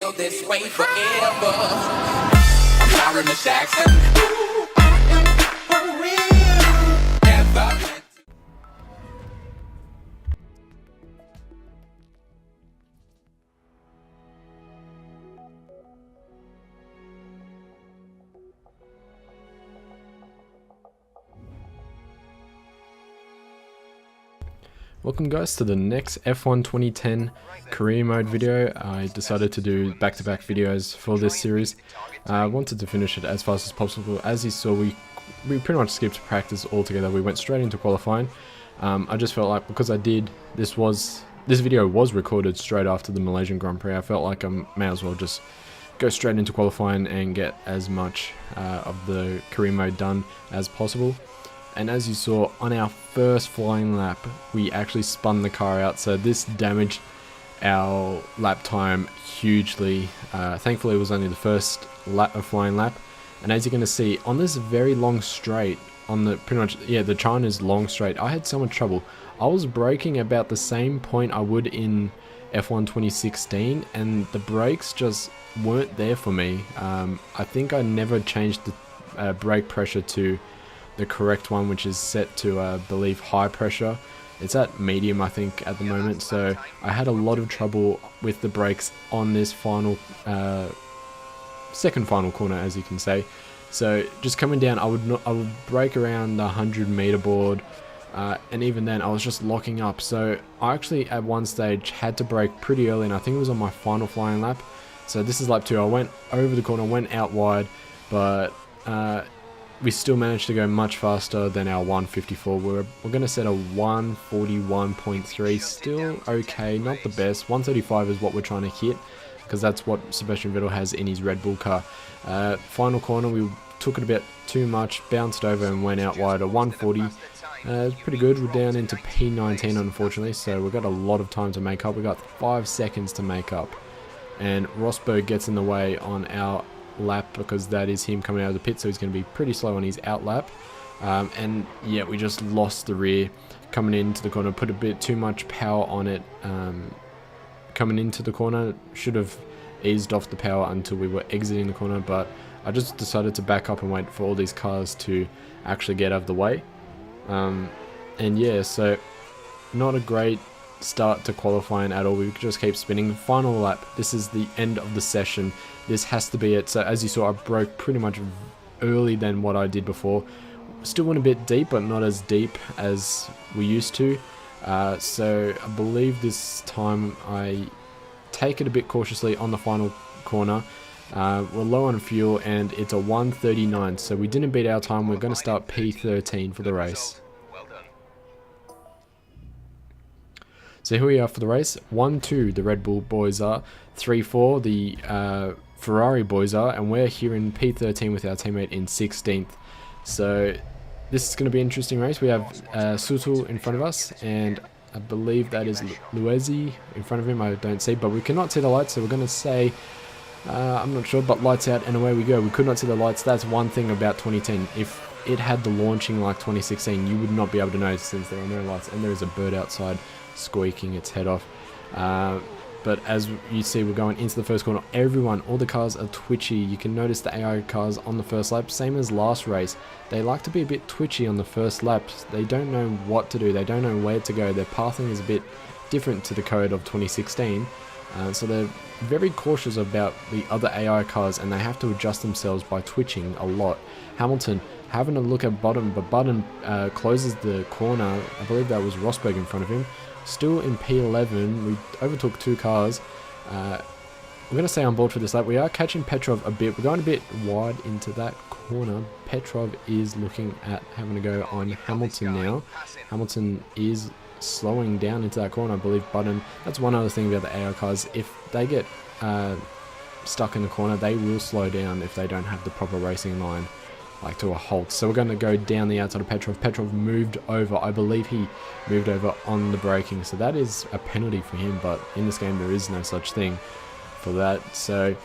This way forever. I'm Byron the Jackson. Ooh, I am for real. Never. Welcome guys to the next F1 2010 career mode video. I decided to do back-to-back videos for this series. I wanted to finish it as fast as possible. As you saw, we pretty much skipped practice altogether. We went straight into qualifying. I just felt like because this video was recorded straight after the Malaysian Grand Prix, I felt like I may as well just go straight into qualifying and get as much of the career mode done as possible. And as you saw on our first flying lap, we actually spun the car out, so this damaged our lap time hugely. Thankfully it was only the first flying lap, and as you're going to see on this very long straight, on the the China's long straight, I had so much trouble. I was braking about the same point I would in F1 2016, and the brakes just weren't there for me. I think I never changed the brake pressure to the correct one, which is set to I believe high pressure. It's at medium I think at the moment, so I had a lot of trouble with the brakes on this final second final corner, as you can say. So just coming down, I would brake around the 100-meter board, and even then I was just locking up. So I actually at one stage had to brake pretty early, and I think it was on my final flying lap. So this is lap 2. I went over the corner, went out wide, but we still managed to go much faster than our 154. We're going to set a 141.3, still okay, not the best. 135 is what we're trying to hit, because that's what Sebastian Vettel has in his Red Bull car. Final corner, we took it a bit too much, bounced over and went out wide. A 140, it's pretty good. We're down into P19 unfortunately, so we've got a lot of time to make up. We've got 5 seconds to make up, and Rosberg gets in the way on our lap because that is him coming out of the pit, so he's going to be pretty slow on his out lap. And yeah, we just lost the rear coming into the corner, put a bit too much power on it. Coming into the corner, should have eased off the power until we were exiting the corner, but I just decided to back up and wait for all these cars to actually get out of the way. And yeah, so not a great start to qualifying at all. We just keep spinning. Final lap, this is the end of the session. This has to be it. So as you saw, I broke pretty much early than what I did before. Still went a bit deep, but not as deep as we used to. So I believe this time I take it a bit cautiously on the final corner. We're low on fuel and it's a 1:39, so we didn't beat our time. We're going to start P13 for the race. So here we are for the race. 1-2 the Red Bull boys are, 3-4 the Ferrari boys are, and we're here in P13 with our teammate in 16th. So this is going to be an interesting race. We have Sutil in front of us, and I believe that is Luezi in front of him. I don't see, but we cannot see the lights, so we're going to say, I'm not sure, but lights out and away we go. We could not see the lights. That's one thing about 2010. If it had the launching like 2016, you would not be able to know, since there are no lights, and there is a bird outside squeaking its head off. But as you see, we're going into the first corner. All the cars are twitchy. You can notice the AI cars on the first lap, same as last race. They like to be a bit twitchy on the first laps. They don't know what to do. They don't know where to go. Their pathing is a bit different to the code of 2016. So they're very cautious about the other AI cars, and they have to adjust themselves by twitching a lot. Hamilton having a look at Button, but Button closes the corner. I believe that was Rosberg in front of him. Still in P11, we overtook 2 cars. We're going to stay on board for this lap. We are catching Petrov a bit. We're going a bit wide into that corner. Petrov is looking at having to go on Hamilton now. Hamilton is slowing down into that corner, I believe. Button, that's one other thing about the AI cars. If they get stuck in the corner, they will slow down if they don't have the proper racing line, like to a halt. So we're going to go down the outside of Petrov. Petrov moved over. I believe he moved over on the braking, so that is a penalty for him, but in this game there is no such thing for that. So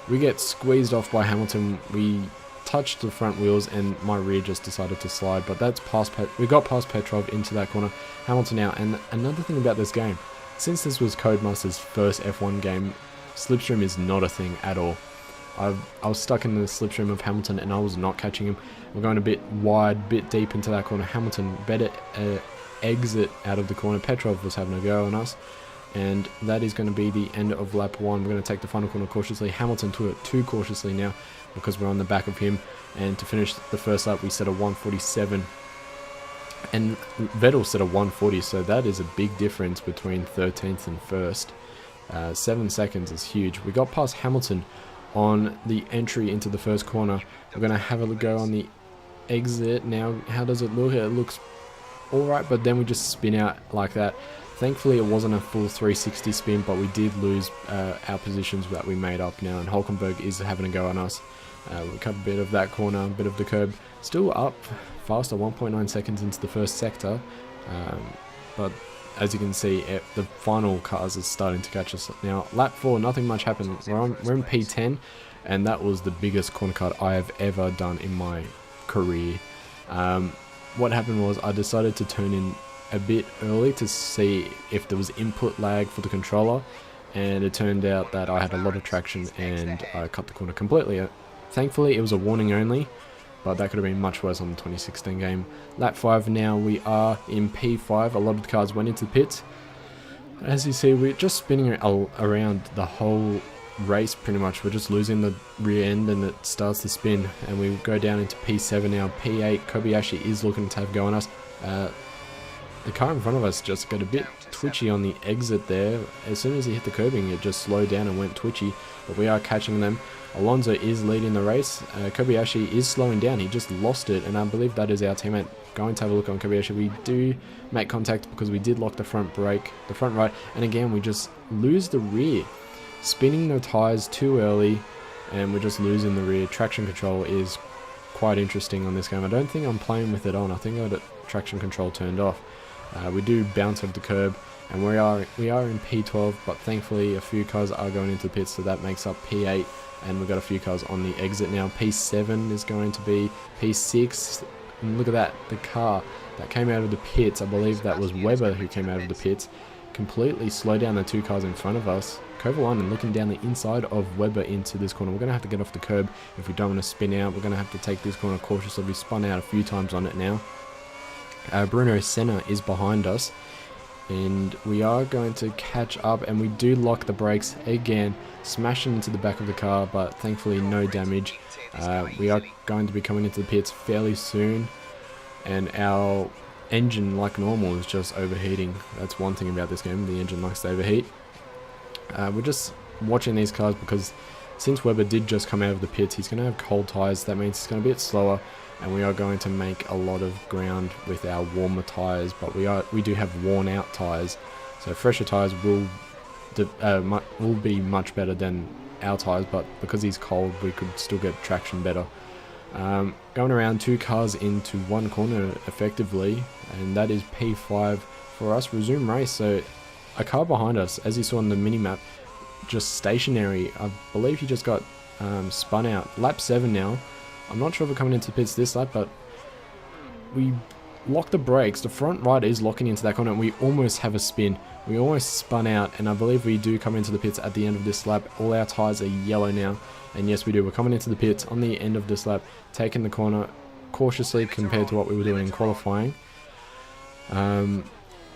we get squeezed off by Hamilton. We touched the front wheels and my rear just decided to slide, but that's past we got past Petrov into that corner. Hamilton now. And another thing about this game, since this was Codemaster's first F1 game, Slipstream is not a thing at all. I was stuck in the slipstream of Hamilton and I was not catching him. We're going a bit wide, bit deep into that corner. Hamilton better exit out of the corner. Petrov was having a go on us. And that is going to be the end of lap 1. We're going to take the final corner cautiously. Hamilton took it too cautiously now because we're on the back of him. And to finish the first lap, we set a 147. And Vettel set a 140, so that is a big difference between 13th and 1st. 7 seconds is huge. We got past Hamilton on the entry into the first corner. We're going to have a go on the exit now. How does it look? It looks alright, but then we just spin out like that. Thankfully it wasn't a full 360 spin, but we did lose our positions that we made up now, and Hulkenberg is having a go on us. We cut a bit of that corner, a bit of the curb. Still up faster, 1.9 seconds into the first sector, but as you can see, the final cars are starting to catch us. Now, lap 4, nothing much happened. We're in P10, and that was the biggest corner cut I have ever done in my career. What happened was I decided to turn in a bit early to see if there was input lag for the controller, and it turned out that I had a lot of traction and I cut the corner completely. Thankfully, it was a warning only, but that could have been much worse on the 2016 game. Lap 5 now, we are in P5. A lot of the cars went into the pits. As you see, we're just spinning around the whole race pretty much. We're just losing the rear end and it starts to spin, and we go down into P7 now. P8, Kobayashi is looking to have a go on us. The car in front of us just got a bit twitchy on the exit there. As soon as he hit the curbing, it just slowed down and went twitchy, but we are catching them. Alonso is leading the race. Kobayashi is slowing down. He just lost it, and I believe that is our teammate. Going to have a look on Kobayashi. We do make contact because we did lock the front brake, the front right, and again we just lose the rear. Spinning the tyres too early, and we're just losing the rear. Traction control is quite interesting on this game. I don't think I'm playing with it on. I think I got traction control turned off. We do bounce over the curb, and we are in P12, but thankfully a few cars are going into the pits, so that makes up P8, and we've got a few cars on the exit now. P7 is going to be P6, and look at that, the car that came out of the pits, I believe that was Webber who came out of the pits, completely slowed down the two cars in front of us. Kovalainen looking down the inside of Webber into this corner. We're going to have to get off the curb if we don't want to spin out. We're going to have to take this corner cautiously. We spun out a few times on it now. Bruno Senna is behind us, and we are going to catch up, and we do lock the brakes again, smashing into the back of the car, but thankfully no damage. We are going to be coming into the pits fairly soon, and our engine, like normal, is just overheating. That's one thing about this game, the engine likes to overheat. We're just watching these cars because since Webber did just come out of the pits, he's going to have cold tyres. That means it's going to be a bit slower, and we are going to make a lot of ground with our warmer tyres, but we do have worn out tyres, so fresher tyres will be much better than our tyres, but because he's cold we could still get traction better. Going around two cars into one corner effectively, and that is P5 for us. Resume race. So a car behind us, as you saw on the mini-map, just stationary. I believe he just got spun out. Lap 7 now. I'm not sure if we're coming into the pits this lap, but we lock the brakes. The front right is locking into that corner, and we almost have a spin. We almost spun out, and I believe we do come into the pits at the end of this lap. All our tyres are yellow now, and yes, we do. We're coming into the pits on the end of this lap, taking the corner cautiously compared to what we were doing in qualifying.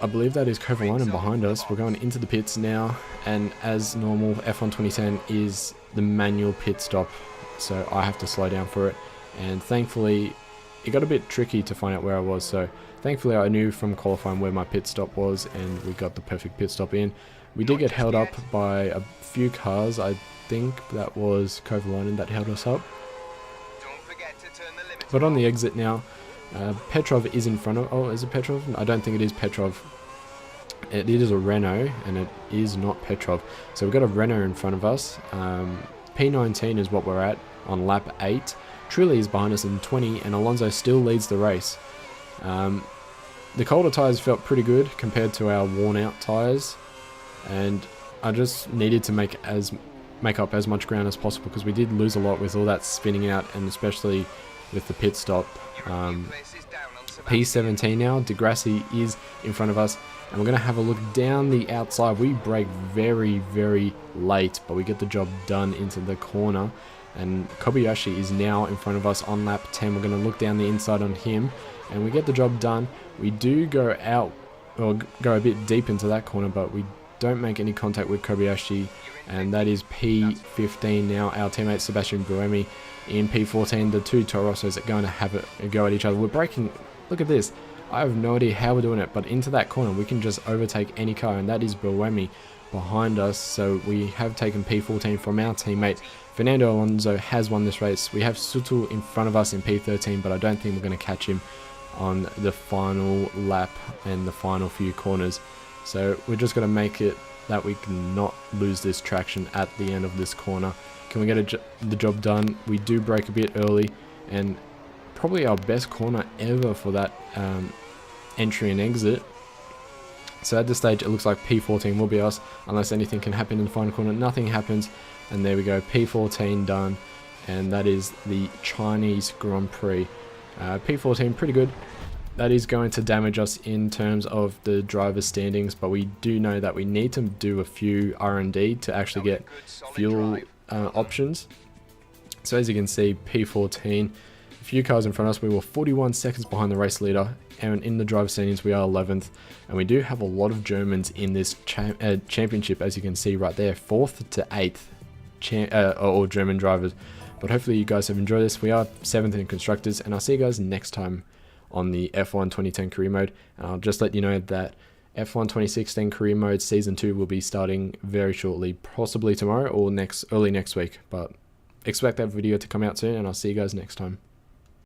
I believe that is Kovalainen behind us. We're going into the pits now, and as normal, F1 2010 is the manual pit stop, so I have to slow down for it, and thankfully it got a bit tricky to find out where I was, so thankfully I knew from qualifying where my pit stop was, and we got the perfect pit stop in. We did get held up by a few cars. I think that was Kovalainen that held us up, but on the exit now, Petrov is in front of... Oh, is it Petrov? I don't think it is Petrov. It is a Renault, and it is not Petrov. So we've got a Renault in front of us. P19 is what we're at on lap 8. Trulli is behind us in 20, and Alonso still leads the race. The colder tyres felt pretty good compared to our worn out tyres, and I just needed to make up as much ground as possible because we did lose a lot with all that spinning out, and especially with the pit stop. P17 now, Degrassi is in front of us. And we're going to have a look down the outside. We brake very, very late, but we get the job done into the corner. And Kobayashi is now in front of us on lap 10. We're going to look down the inside on him, and we get the job done. We do go out, or go a bit deep into that corner, but we don't make any contact with Kobayashi, and that is P15 now. Our teammate Sebastian Buemi in P14. The two Torossos are going to have a go at each other. We're braking. Look at this. I have no idea how we're doing it, but into that corner we can just overtake any car, and that is Buemi behind us. So we have taken P14 from our teammate. Fernando Alonso has won this race. We have Sutil in front of us in P13, but I don't think we're going to catch him on the final lap and the final few corners. So we're just going to make it that we cannot lose this traction at the end of this corner. Can we get the job done? We do brake a bit early, and probably our best corner ever for that entry and exit. So at this stage it looks like P14 will be us, unless anything can happen in the final corner. Nothing happens, and there we go, P14 done, and that is the Chinese Grand Prix. P14 pretty good. That is going to damage us in terms of the driver's standings, but we do know that we need to do a few R&D to actually get fuel options. So as you can see, P14, a few cars in front of us. We were 41 seconds behind the race leader, and in the driver's standings we are 11th, and we do have a lot of Germans in this championship, as you can see right there, 4th to 8th all German drivers. But hopefully you guys have enjoyed this. We are 7th in constructors, and I'll see you guys next time on the F1 2010 career mode. And I'll just let you know that F1 2016 career mode season 2 will be starting very shortly, possibly tomorrow or early next week, but expect that video to come out soon, and I'll see you guys next time.